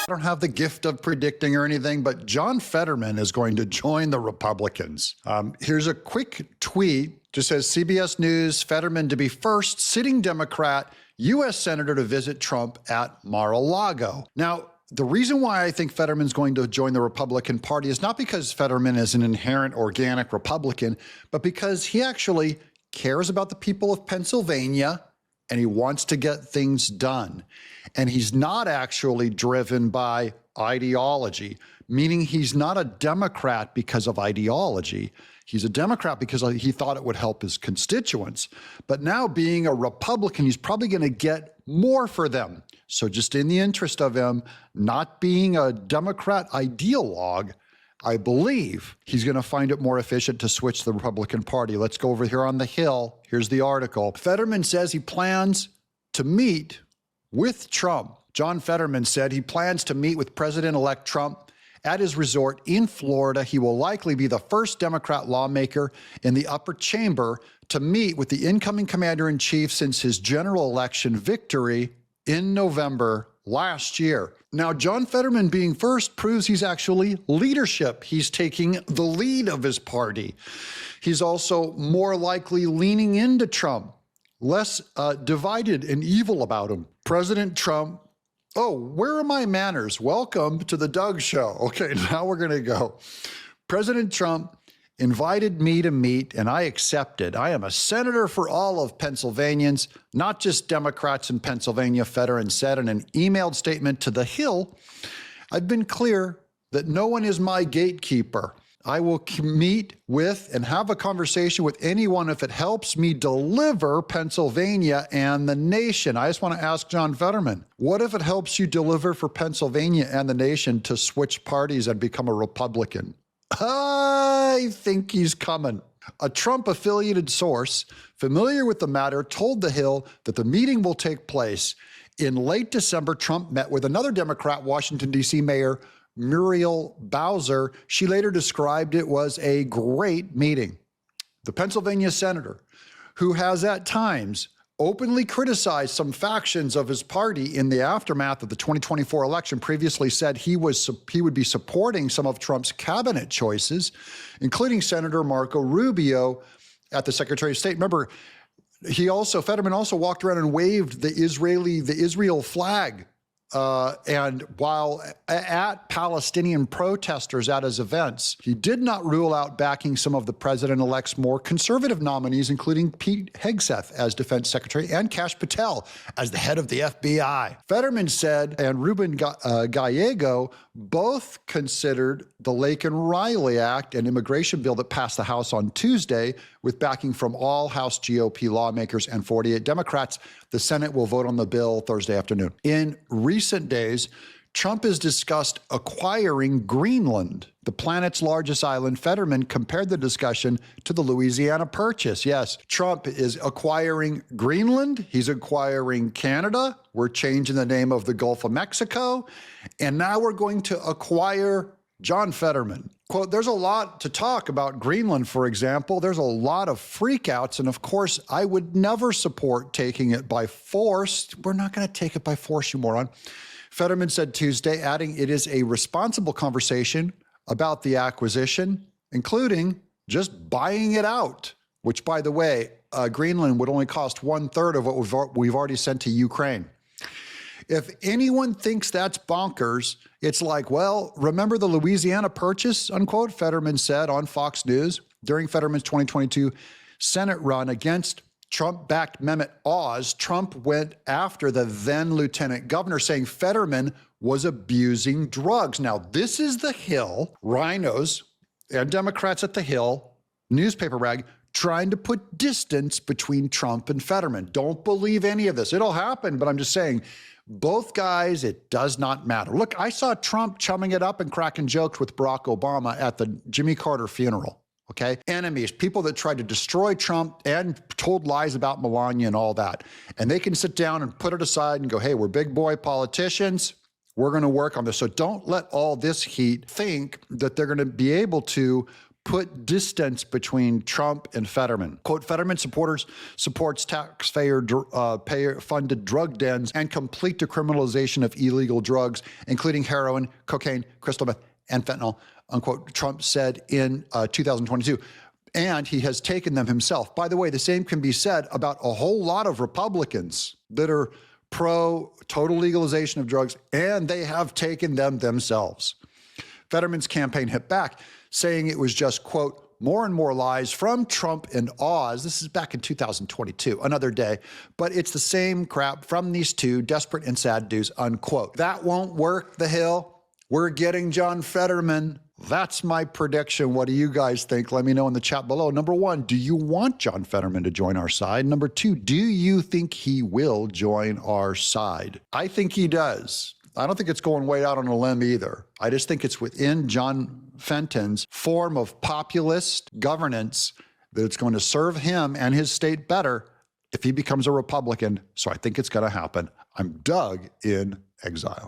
I don't have the gift of predicting or anything, but John Federman is going to join the Republicans. Here's a quick tweet. Just says CBS News, Federman to be first sitting Democrat U.S. Senator to visit Trump at Mar-a-Lago. Now, the reason why I think Federman's going to join the Republican Party is not because Federman is an inherent organic Republican, but because he actually cares about the people of Pennsylvania and he wants to get things done. And he's not actually driven by ideology, meaning he's not a Democrat because of ideology. He's a Democrat because he thought it would help his constituents. But now being a Republican, he's probably going to get more for them. So just in the interest of him not being a Democrat ideologue, I believe he's going to find it more efficient to switch the Republican Party. Let's go over here on the Hill. Here's the article. Federman says he plans to meet with Trump. John Federman said he plans to meet with President-elect Trump at his resort in Florida. He will likely be the first Democrat lawmaker in the upper chamber to meet with the incoming commander-in-chief since his general election victory in November last year. Now, John Federman being first proves he's actually leadership. He's taking the lead of his party. He's also more likely leaning into Trump, less divided and evil about him. President Trump, oh, where are my manners? Welcome to the Doug Show. Okay, now we're going to go. President Trump invited me to meet, and I accepted. I am a senator for all of Pennsylvanians, not just Democrats in Pennsylvania, Federman said in an emailed statement to The Hill. I've been clear that no one is my gatekeeper. I will meet with and have a conversation with anyone if it helps me deliver Pennsylvania and the nation. I just want to ask John Federman, what if it helps you deliver for Pennsylvania and the nation to switch parties and become a Republican? I think he's coming. A Trump-affiliated source familiar with the matter told The Hill that the meeting will take place. In late December, Trump met with another Democrat, Washington, D.C. Mayor Muriel Bowser. She later described it was a great meeting. The Pennsylvania senator, who has at times openly criticized some factions of his party in the aftermath of the 2024 election, previously said he would be supporting some of Trump's cabinet choices, including Senator Marco Rubio at the Secretary of State. Remember, Federman also walked around and waved the Israel flag and while at Palestinian protesters at his events. He did not rule out backing some of the president-elect's more conservative nominees, including Pete Hegseth as defense secretary and Kash Patel as the head of the FBI. Federman said, and Ruben Gallego both considered the Laken-Riley Act, an immigration bill that passed the House on Tuesday with backing from all House GOP lawmakers and 48 Democrats. The Senate will vote on the bill Thursday afternoon. In recent days, Trump has discussed acquiring Greenland, the planet's largest island. Federman compared the discussion to the Louisiana Purchase. Yes, Trump is acquiring Greenland. He's acquiring Canada. We're changing the name of the Gulf of Mexico. And now we're going to acquire John Federman. Quote, there's a lot to talk about Greenland, for example. There's a lot of freakouts. And of course, I would never support taking it by force. We're not going to take it by force, you moron. Federman said Tuesday, adding it is a responsible conversation about the acquisition, including just buying it out, which, by the way, Greenland would only cost 1/3 of what we've already sent to Ukraine. If anyone thinks that's bonkers, it's like, well, remember the Louisiana Purchase, unquote, Federman said on Fox News during Federman's 2022 Senate run against Trump-backed Mehmet Oz. Trump went after the then lieutenant governor, saying Federman was abusing drugs. Now, this is the Hill, rhinos, and Democrats at the Hill, newspaper rag, trying to put distance between Trump and Federman. Don't believe any of this. It'll happen, but I'm just saying, both guys, it does not matter. Look, I saw Trump chumming it up and cracking jokes with Barack Obama at the Jimmy Carter funeral. Okay, enemies, people that tried to destroy Trump and told lies about Melania and all that. And they can sit down and put it aside and go, hey, we're big boy politicians. We're going to work on this. So don't let all this heat think that they're going to be able to put distance between Trump and Fetterman. Quote, Fetterman supports taxpayer-funded drug dens and complete decriminalization of illegal drugs, including heroin, cocaine, crystal meth, and fentanyl, unquote, Trump said in 2022. And he has taken them himself. By the way, the same can be said about a whole lot of Republicans that are pro total legalization of drugs, and they have taken them themselves. Fetterman's campaign hit back, saying it was just, quote, more and more lies from Trump and Oz. This is back in 2022, another day. But it's the same crap from these two desperate and sad dudes, unquote. That won't work, The Hill. We're getting John Fetterman. That's my prediction. What do you guys think? Let me know in the chat below. Number one, do you want John Fetterman to join our side? Number two, do you think he will join our side? I think he does. I don't think it's going way out on a limb either. I just think it's within John Fenton's form of populist governance that it's going to serve him and his state better if he becomes a Republican. So I think it's going to happen. I'm Doug in Exile.